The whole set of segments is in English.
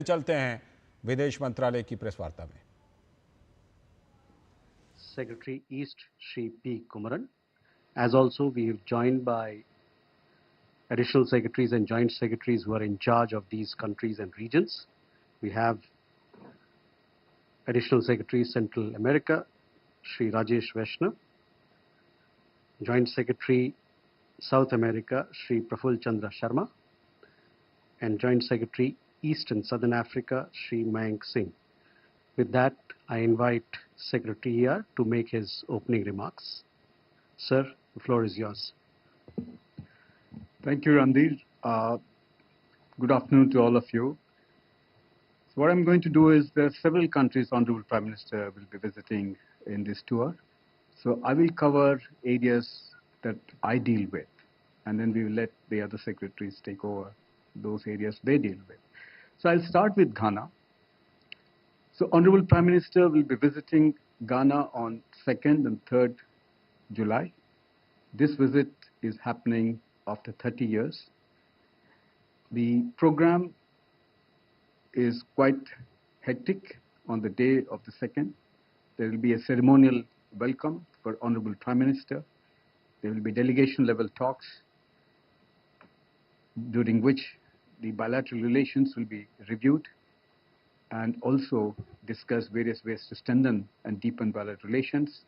चलते हैं विदेश मंत्रालय की प्रेस वार्ता में। Secretary East Shri P. Kumaran. As also we have joined by additional secretaries and joint secretaries who are in charge of these countries and regions. We have Additional Secretary Central America, Shri Rajesh Vaishnav. Joint Secretary South America, Shri Praful Chandra Sharma. And Joint Secretary East and Southern Africa, Shri Mayank Singh. With that, I invite Secretary ER to make his opening remarks. Sir, the floor is yours. Thank you, Randir. Good afternoon to all of you. So what I'm going to do is there are several countries Honorable Prime Minister will be visiting in this tour. So I will cover areas that I deal with, and then we will let the other secretaries take over those areas they deal with. So I'll start with Ghana. So Honorable Prime Minister will be visiting Ghana on 2nd and 3rd July. This visit is happening after 30 years. The program is quite hectic on the day of the 2nd. There will be a ceremonial welcome for Honorable Prime Minister. There will be delegation level talks during which the bilateral relations will be reviewed and also discuss various ways to strengthen and deepen bilateral relations.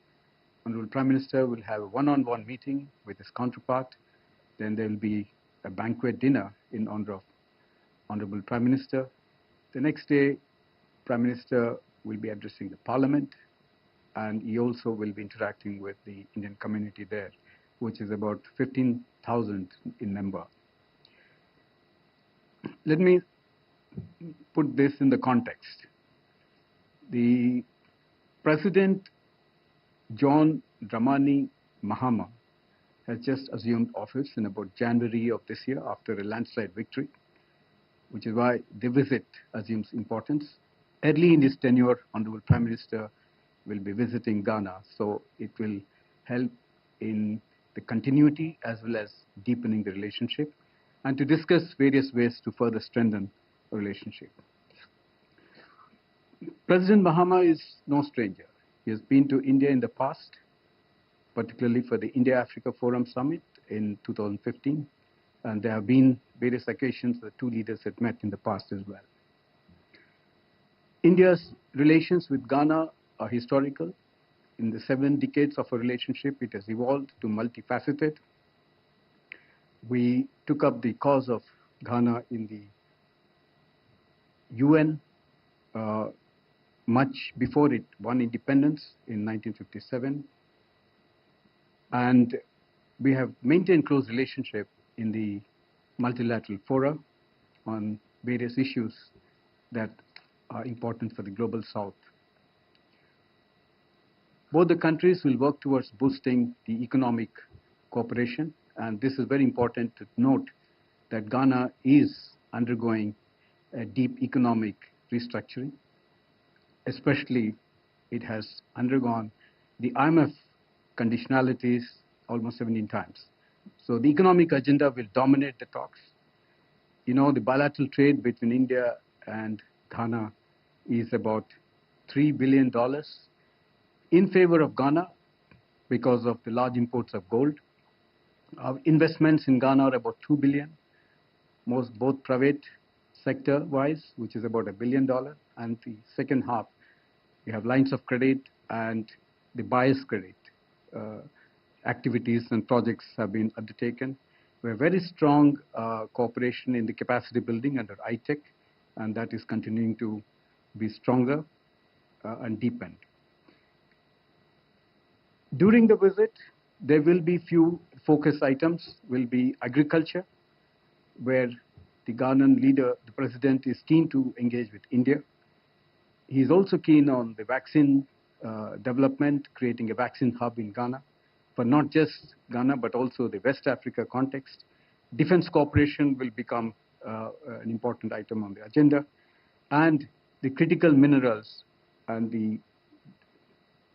Honorable Prime Minister will have a one-on-one meeting with his counterpart. Then there will be a banquet dinner in honor of Honorable Prime Minister. The next day, Prime Minister will be addressing the Parliament, and he also will be interacting with the Indian community there, which is about 15,000 in number. Let me put this in the context. The President John Dramani Mahama has just assumed office in about January of this year after a landslide victory, which is why the visit assumes importance. Early in his tenure, Honorable Prime Minister will be visiting Ghana, so it will help in the continuity as well as deepening the relationship and to discuss various ways to further strengthen the relationship. President Mahama is no stranger. He has been to India in the past, particularly for the India-Africa Forum Summit in 2015. And there have been various occasions the two leaders had met in the past as well. India's relations with Ghana are historical. In the 7 decades of a relationship, it has evolved to multifaceted. We took up the cause of Ghana in the UN much before it won independence in 1957. And we have maintained close relationship in the multilateral fora on various issues that are important for the global south. Both the countries will work towards boosting the economic cooperation, and this is very important to note that Ghana is undergoing a deep economic restructuring. Especially, it has undergone the IMF conditionalities almost 17 times. So the economic agenda will dominate the talks. You know, the bilateral trade between India and Ghana is about $3 billion in favor of Ghana because of the large imports of gold. Our investments in Ghana are about $2 billion, both private sector-wise, which is about $1 billion, and the second half, we have lines of credit and the buyer's credit. Activities and projects have been undertaken. We have very strong cooperation in the capacity building under ITEC, and that is continuing to be stronger and deepened. During the visit, there will be few focus items, will be agriculture, where the Ghanaian leader, the president, is keen to engage with India. He is also keen on the vaccine development, creating a vaccine hub in Ghana, for not just Ghana, but also the West Africa context. Defense cooperation will become an important item on the agenda, and the critical minerals and the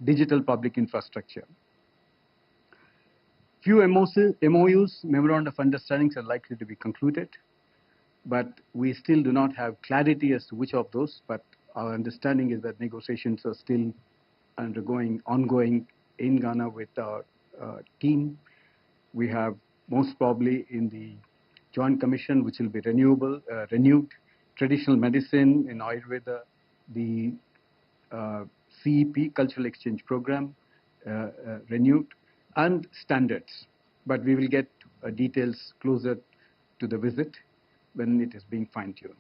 digital public infrastructure. Few MOUs, Memorandum of Understandings, are likely to be concluded. but we still do not have clarity as to which of those, but our understanding is that negotiations are still ongoing in Ghana with our team. We have most probably in the Joint Commission, which will be renewed, traditional medicine in Ayurveda, the CEP, Cultural Exchange Program, renewed, and standards. But we will get details closer to the visit when it is being fine-tuned.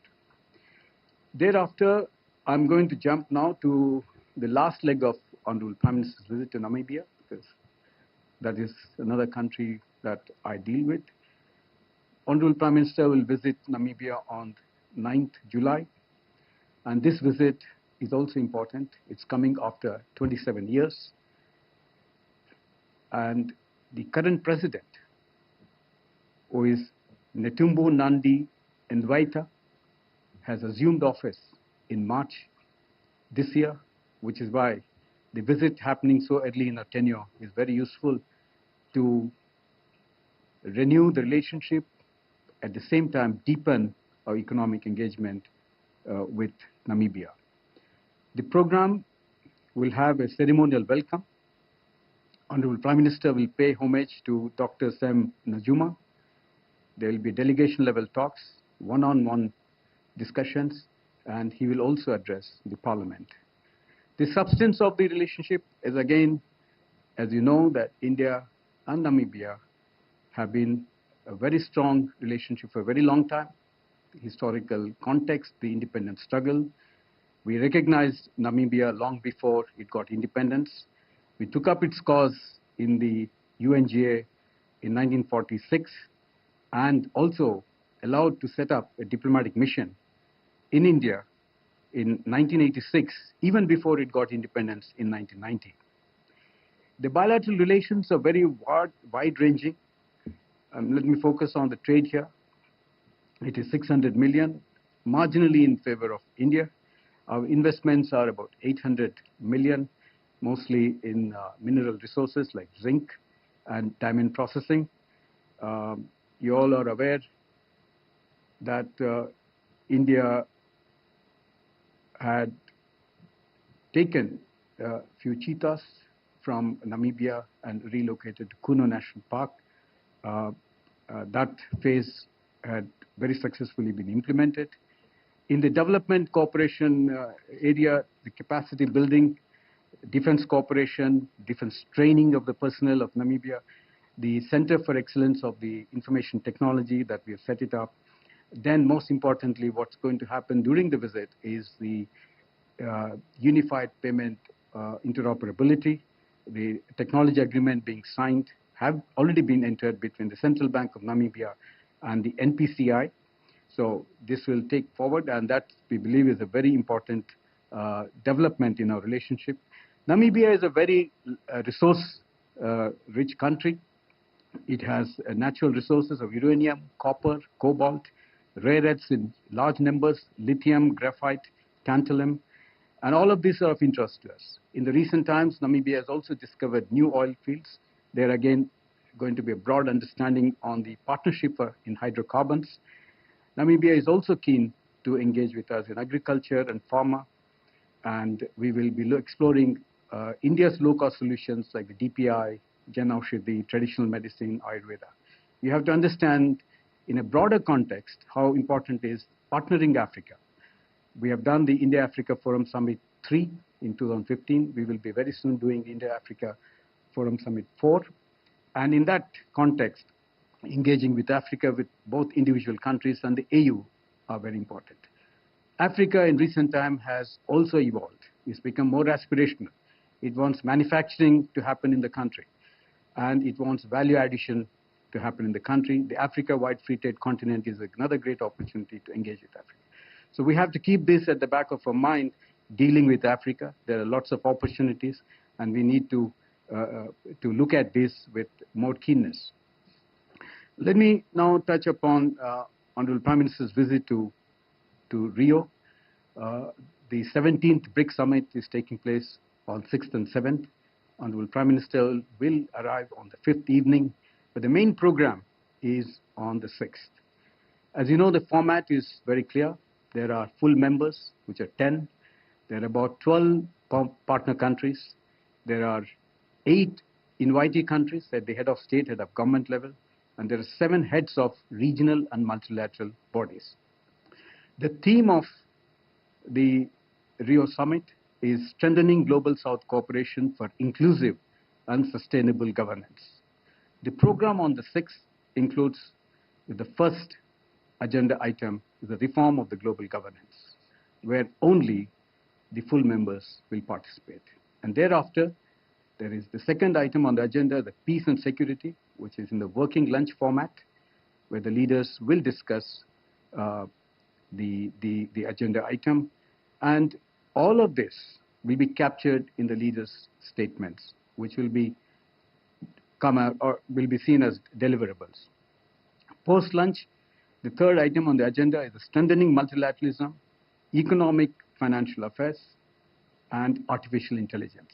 Thereafter, I'm going to jump now to the last leg of Honorable Prime Minister's visit to Namibia, because that is another country that I deal with. Honorable Prime Minister will visit Namibia on 9th July, and this visit is also important. It's coming after 27 years, and the current president, who is Netumbo Nandi Ndaitwah, has assumed office in March this year, which is why the visit happening so early in our tenure is very useful to renew the relationship, at the same time deepen our economic engagement with Namibia. The program will have a ceremonial welcome. Honorable Prime Minister will pay homage to Dr. Sam Nujuma. There will be delegation level talks, one-on-one discussions, and he will also address the Parliament. The substance of the relationship is, again, as you know, that India and Namibia have been a very strong relationship for a very long time. The historical context, the independence struggle. We recognized Namibia long before it got independence. We took up its cause in the UNGA in 1946 and also allowed to set up a diplomatic mission in India in 1986, even before it got independence in 1990. The bilateral relations are very wide-ranging. Let me focus on the trade here. It is 600 million, marginally in favor of India. Our investments are about 800 million, mostly in mineral resources like zinc and diamond processing. You all are aware that India had taken a few cheetahs from Namibia and relocated to Kuno National Park. That phase had very successfully been implemented. In the development cooperation area, the capacity building, defense cooperation, defense training of the personnel of Namibia, the Center for Excellence of the Information Technology that we have set it up. Then most importantly, what's going to happen during the visit is the unified payment interoperability. The technology agreement being signed have already been entered between the Central Bank of Namibia and the NPCI. So this will take forward, and that we believe is a very important development in our relationship. Namibia is a very resource-rich country. It has natural resources of uranium, copper, cobalt, rare earths in large numbers, lithium, graphite, tantalum, and all of these are of interest to us. In the recent times, Namibia has also discovered new oil fields. There again going to be a broad understanding on the partnership in hydrocarbons. Namibia is also keen to engage with us in agriculture and pharma, and we will be exploring India's low-cost solutions like the DPI, Jan Aushadhi, traditional medicine, Ayurveda. You have to understand in a broader context how important is partnering Africa. We have done the India-Africa Forum Summit 3 in 2015. We will be very soon doing India-Africa Forum Summit 4. And in that context, engaging with Africa, with both individual countries and the AU are very important. Africa in recent time has also evolved. It's become more aspirational. It wants manufacturing to happen in the country, and it wants value addition to happen in the country. The Africa-wide free trade continent is another great opportunity to engage with Africa. So we have to keep this at the back of our mind, dealing with Africa. There are lots of opportunities, and we need to look at this with more keenness. Let me now touch upon Honorable Prime Minister's visit to Rio. The 17th BRICS Summit is taking place on 6th and 7th. Honorable Prime Minister will arrive on the 5th evening, but the main program is on the 6th. As you know, the format is very clear. There are full members, which are 10. There are about 12 partner countries. There are 8 invitee countries at the head of state, head of government level, and there are 7 heads of regional and multilateral bodies. The theme of the Rio Summit is strengthening global South cooperation for inclusive and sustainable governance. The program on the 6th includes the first agenda item, the reform of the global governance, where only the full members will participate. And thereafter, there is the second item on the agenda, the peace and security, which is in the working lunch format, where the leaders will discuss the agenda item. And all of this will be captured in the leaders' statements, which will be come out or will be seen as deliverables. Post-lunch, the third item on the agenda is the strengthening multilateralism, economic financial affairs, and artificial intelligence.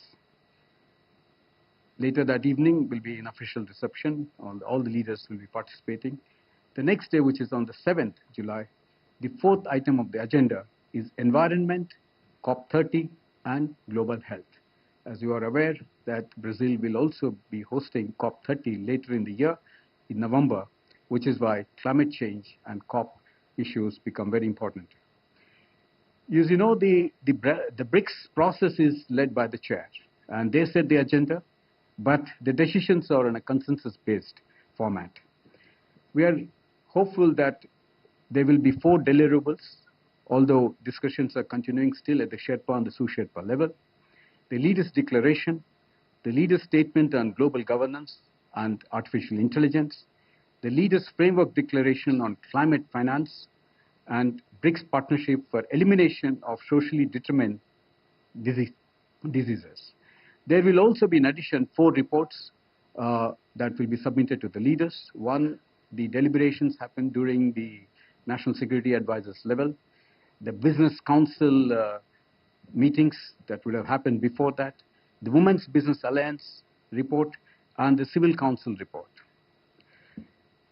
Later that evening will be an official reception. All the leaders will be participating. The next day, which is on the 7th July, the fourth item of the agenda is environment, COP30, and global health. As you are aware that Brazil will also be hosting COP30 later in the year, in November, which is why climate change and COP issues become very important. As you know, the BRICS process is led by the chair, and they set the agenda, but the decisions are on a consensus-based format. We are hopeful that there will be 4 deliverables, although discussions are continuing still at the Sherpa and the Sous-Sherpa level. The leaders' declaration, the leaders' statement on global governance and artificial intelligence, the leaders' framework declaration on climate finance, and BRICS partnership for elimination of socially determined diseases. There will also be, in addition, 4 reports that will be submitted to the leaders. One, the deliberations happen during the National Security Advisors level. The Business Council meetings that would have happened before that, the Women's Business Alliance report, and the Civil Council report.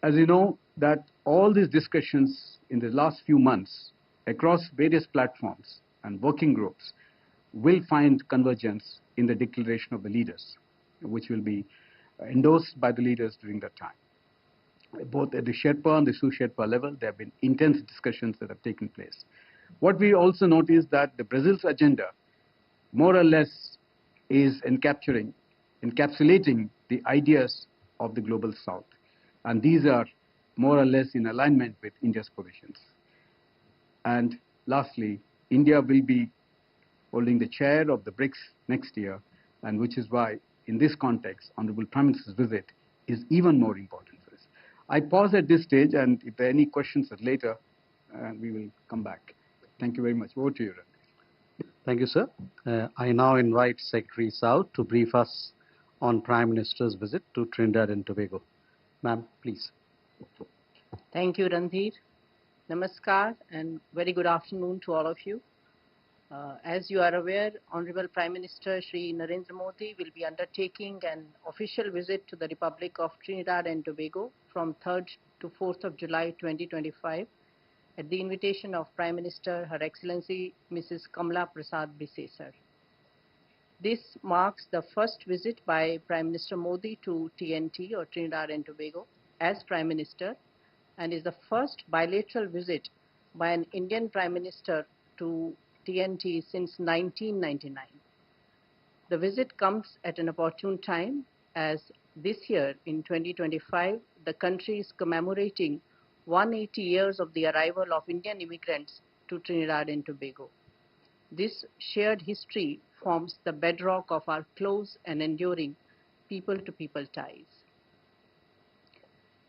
As you know, that all these discussions in the last few months across various platforms and working groups will find convergence in the declaration of the leaders, which will be endorsed by the leaders during that time. Both at the Sherpa and the Sous-Sherpa level, there have been intense discussions that have taken place. What we also notice that the Brazil's agenda more or less is encapsulating the ideas of the Global South. And these are more or less in alignment with India's positions. And lastly, India will be holding the chair of the BRICS next year, and which is why, in this context, Honorable Prime Minister's visit is even more important for us. I pause at this stage, and if there are any questions later, we will come back. Thank you very much. Over to you, Ranveer. Thank you, sir. I now invite Secretary South to brief us on Prime Minister's visit to Trinidad and Tobago. Ma'am, please. Thank you, Ranveer. Namaskar and very good afternoon to all of you. As you are aware, Honorable Prime Minister Shri Narendra Modi will be undertaking an official visit to the Republic of Trinidad and Tobago from 3rd to 4th of July 2025 at the invitation of Prime Minister Her Excellency Mrs. Kamala Prasad Bisesar. This marks the first visit by Prime Minister Modi to TNT or Trinidad and Tobago as Prime Minister, and is the first bilateral visit by an Indian Prime Minister to TNT since 1999. The visit comes at an opportune time as this year in 2025, the country is commemorating 180 years of the arrival of Indian immigrants to Trinidad and Tobago. This shared history forms the bedrock of our close and enduring people-to-people ties.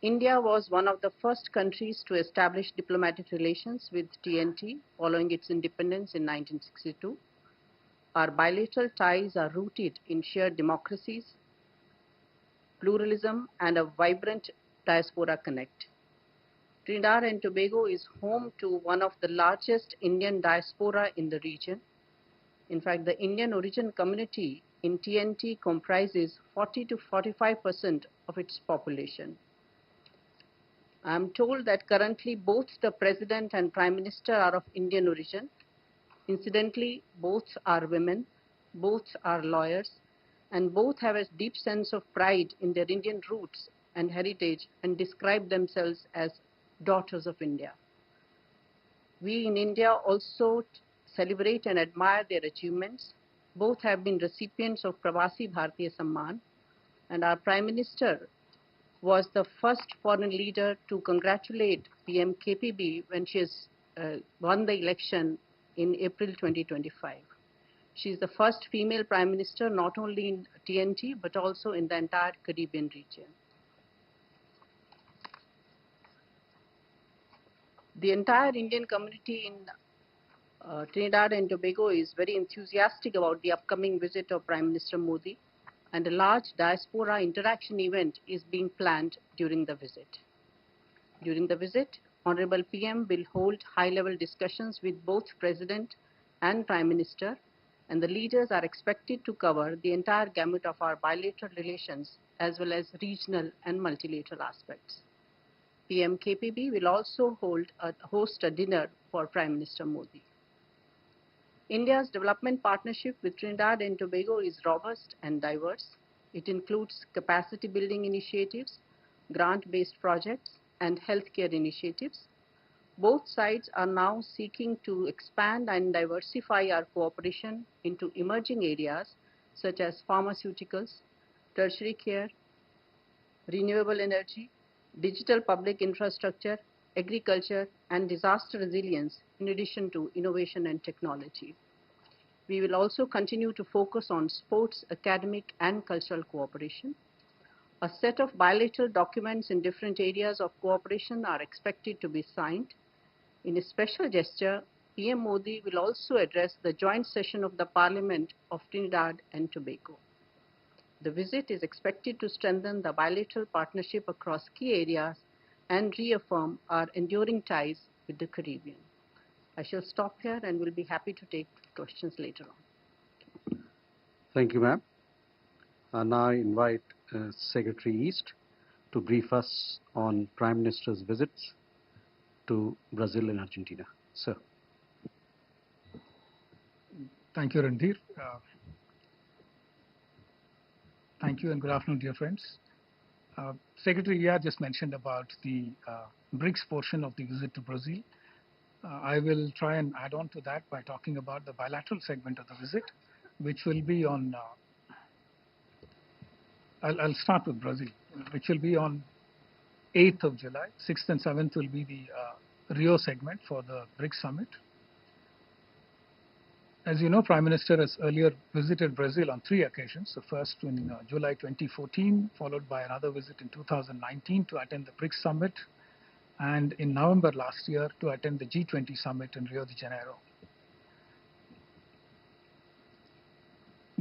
India was one of the first countries to establish diplomatic relations with TNT following its independence in 1962. Our bilateral ties are rooted in shared democracies, pluralism, and a vibrant diaspora connect. Trinidad and Tobago is home to one of the largest Indian diaspora in the region. In fact, the Indian origin community in TNT comprises 40 to 45% of its population. I am told that currently both the President and Prime Minister are of Indian origin. Incidentally, both are women, both are lawyers, and both have a deep sense of pride in their Indian roots and heritage and describe themselves as daughters of India. We in India also celebrate and admire their achievements. Both have been recipients of Pravasi Bharatiya Samman, and our Prime Minister was the first foreign leader to congratulate PM KPB when she has won the election in April 2025. She is the first female Prime Minister not only in TNT but also in the entire Caribbean region. The entire Indian community in Trinidad and Tobago is very enthusiastic about the upcoming visit of Prime Minister Modi, and a large diaspora interaction event is being planned during the visit. During the visit, Honorable PM will hold high-level discussions with both President and Prime Minister, and the leaders are expected to cover the entire gamut of our bilateral relations as well as regional and multilateral aspects. PM KPB will also host a dinner for Prime Minister Modi. India's development partnership with Trinidad and Tobago is robust and diverse. It includes capacity building initiatives, grant-based projects, and healthcare initiatives. Both sides are now seeking to expand and diversify our cooperation into emerging areas such as pharmaceuticals, tertiary care, renewable energy, digital public infrastructure, agriculture, and disaster resilience, in addition to innovation and technology. We will also continue to focus on sports, academic, and cultural cooperation. A set of bilateral documents in different areas of cooperation are expected to be signed. In a special gesture, PM Modi will also address the joint session of the Parliament of Trinidad and Tobago. The visit is expected to strengthen the bilateral partnership across key areas and reaffirm our enduring ties with the Caribbean. I shall stop here and will be happy to take questions later on. Thank you, ma'am. Now I invite Secretary East to brief us on Prime Minister's visits to Brazil and Argentina. Sir. Thank you, Randhir. Thank you and good afternoon, dear friends. Secretary Ria just mentioned about the BRICS portion of the visit to Brazil. I will try and add on to that by talking about the bilateral segment of the visit, which will be on, I'll start with Brazil, which will be on 8th of July. 6th and 7th will be the Rio segment for the BRICS summit. As you know, Prime Minister has earlier visited Brazil on 3 occasions. The first in July 2014, followed by another visit in 2019 to attend the BRICS summit, and in November last year to attend the G20 summit in Rio de Janeiro.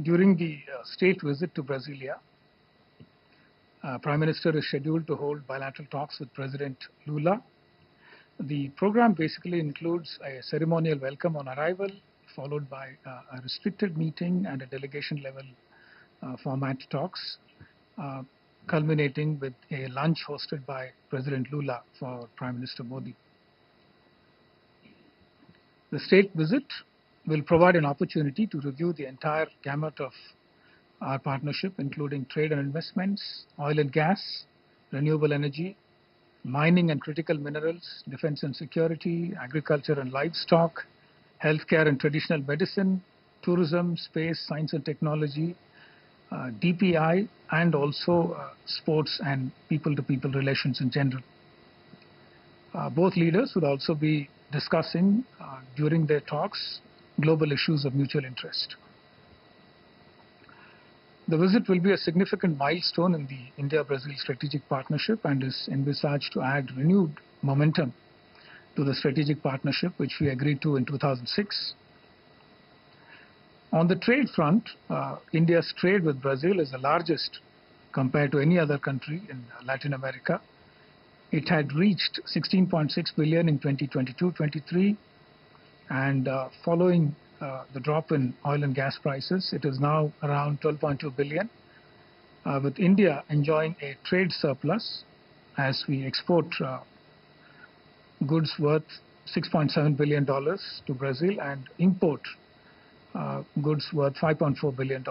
During the state visit to Brasilia, Prime Minister is scheduled to hold bilateral talks with President Lula. The program basically includes a ceremonial welcome on arrival, followed by a restricted meeting and a delegation level format talks, culminating with a lunch hosted by President Lula for Prime Minister Modi. The state visit will provide an opportunity to review the entire gamut of our partnership, including trade and investments, oil and gas, renewable energy, mining and critical minerals, defense and security, agriculture and livestock, healthcare and traditional medicine, tourism, space, science and technology, DPI, and also sports and people-to-people relations in general. Both leaders would also be discussing during their talks global issues of mutual interest. The visit will be a significant milestone in the India-Brazil strategic partnership and is envisaged to add renewed momentum to the strategic partnership which we agreed to in 2006. On the trade front, India's trade with Brazil is the largest compared to any other country in Latin America. It had reached 16.6 billion in 2022-23, and following the drop in oil and gas prices, it is now around 12.2 billion, with India enjoying a trade surplus as we export goods worth $6.7 billion to Brazil and import goods worth $5.4 billion.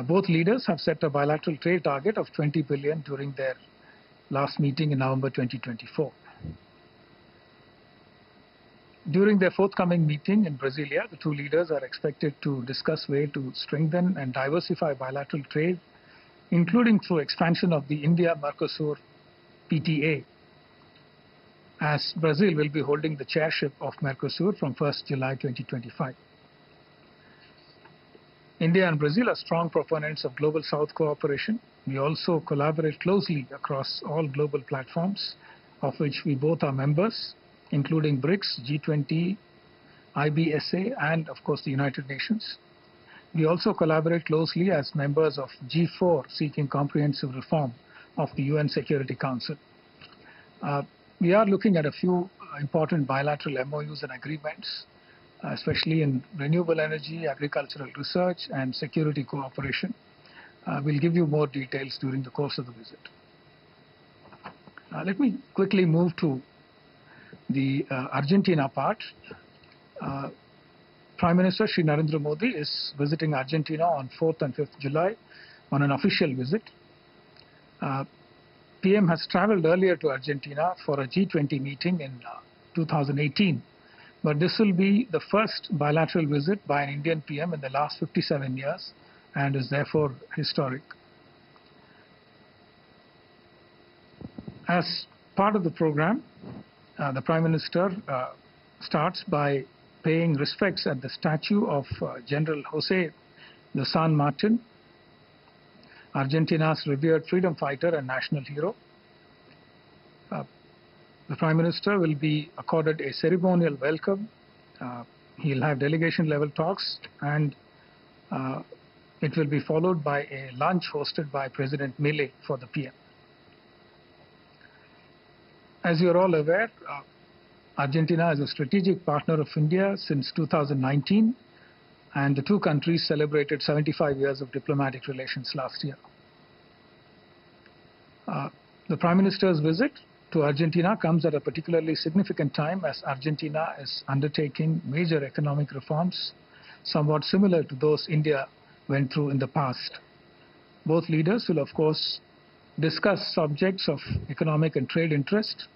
Both leaders have set a bilateral trade target of $20 billion during their last meeting in November 2024. During their forthcoming meeting in Brasilia, the two leaders are expected to discuss ways to strengthen and diversify bilateral trade, including through expansion of the India-Mercosur PTA, as Brazil will be holding the chairship of Mercosur from 1st July 2025. India and Brazil are strong proponents of Global South cooperation. We also collaborate closely across all global platforms, of which we both are members, including BRICS, G20, IBSA, and of course the United Nations. We also collaborate closely as members of G4, seeking comprehensive reform of the UN Security Council. We are looking at a few important bilateral MOUs and agreements, especially in renewable energy, agricultural research, and security cooperation. We'll give you more details during the course of the visit. Let me quickly move to the Argentina part. Prime Minister Shri Narendra Modi is visiting Argentina on 4th and 5th July on an official visit. PM has traveled earlier to Argentina for a G20 meeting in 2018, but this will be the first bilateral visit by an Indian PM in the last 57 years and is therefore historic. As part of the program, the Prime Minister starts by paying respects at the statue of General Jose de San Martin, Argentina's revered freedom fighter and national hero. The Prime Minister will be accorded a ceremonial welcome. He'll have delegation-level talks, and it will be followed by a lunch hosted by President Milei for the PM. As you're all aware, Argentina is a strategic partner of India since 2019, and the two countries celebrated 75 years of diplomatic relations last year. The Prime Minister's visit to Argentina comes at a particularly significant time as Argentina is undertaking major economic reforms, somewhat similar to those India went through in the past. Both leaders will, of course, discuss subjects of economic and trade interest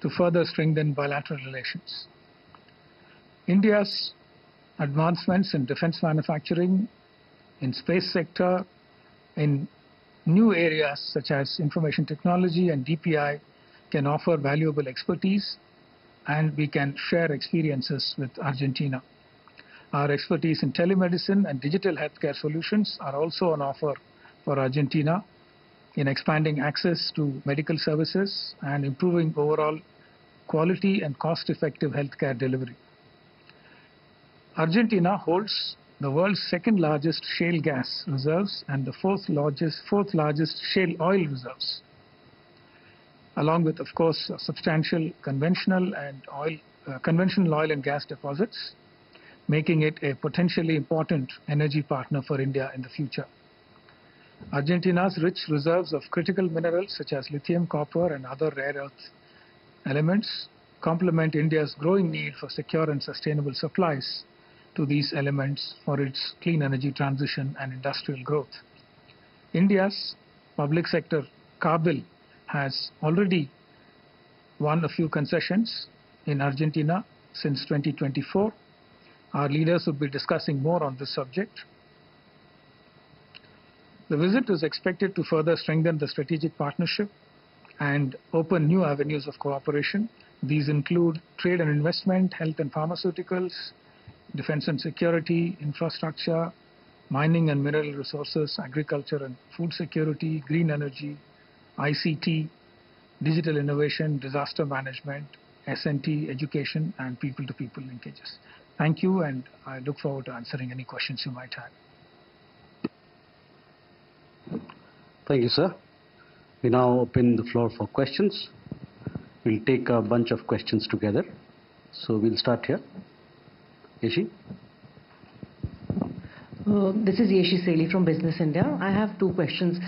to further strengthen bilateral relations. India's advancements in defense manufacturing, in space sector, in new areas such as information technology and DPI can offer valuable expertise, and we can share experiences with Argentina. Our expertise in telemedicine and digital healthcare solutions are also on offer for Argentina in expanding access to medical services and improving overall quality and cost-effective healthcare delivery. Argentina holds the world's second largest shale gas reserves and the fourth largest shale oil reserves, along with, of course, substantial conventional oil and gas deposits, making it a potentially important energy partner for India in the future. Argentina's rich reserves of critical minerals such as lithium, copper, and other rare earth elements complement India's growing need for secure and sustainable supplies to these elements for its clean energy transition and industrial growth. India's public sector car bill has already won a few concessions in Argentina since 2024. Our leaders will be discussing more on this subject. The visit is expected to further strengthen the strategic partnership and open new avenues of cooperation. These include trade and investment, health and pharmaceuticals, defense and security, infrastructure, mining and mineral resources, agriculture and food security, green energy, ICT, digital innovation, disaster management, S&T, education, and people-to-people linkages. Thank you, and I look forward to answering any questions you might have. Thank you, sir. We now open the floor for questions. We'll take a bunch of questions together. So we'll start here. Yeshi? This is Yeshi Seli from Business India. I have two questions.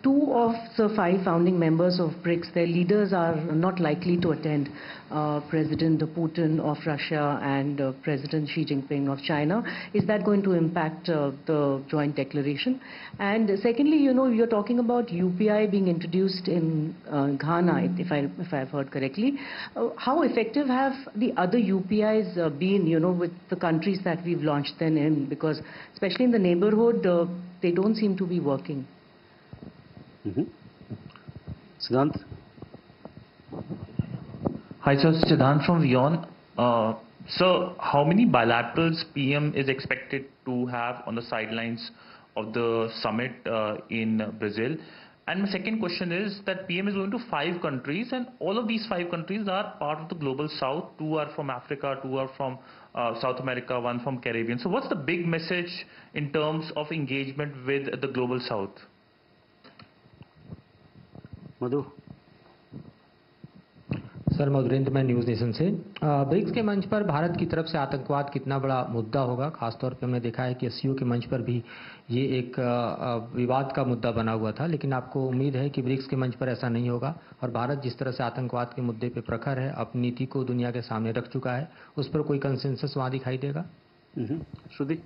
Two of the 5 founding members of BRICS, their leaders are not likely to attend. President Putin of Russia and President Xi Jinping of China. Is that going to impact the joint declaration? And secondly, you know, you're talking about UPI being introduced in Ghana, if I've heard correctly. How effective have the other UPIs been, you know, with the countries that we've launched them in? Because especially in the neighborhood, they don't seem to be working. Siddhant? Hi, sir. Siddhant from Vion. So, how many bilaterals PM is expected to have on the sidelines of the summit in Brazil? And my second question is that PM is going to 5 countries, and all of these 5 countries are part of the global south. 2 are from Africa, 2 are from South America, 1 from Caribbean. So what's the big message in terms of engagement with the global south? Madhu? Sir Madhurendra, मैं news nation से। BRICS के मंच पर भारत की तरफ से आतंकवाद कितना बड़ा मुद्दा होगा? खासतौर पे हमने देखा है कि एससीओ के मंच पर भी ये एक विवाद का मुद्दा बना हुआ था, लेकिन आपको उम्मीद है कि ब्रिक्स के मंच पर ऐसा नहीं होगा और भारत जिस तरह से आतंकवाद के मुद्दे पे प्रखर है, अपनी नीति को दुनिया के सामने रख चुका है, उस पर कोई कंसेंसस वहाँ दिखाई देगा? श्रुति?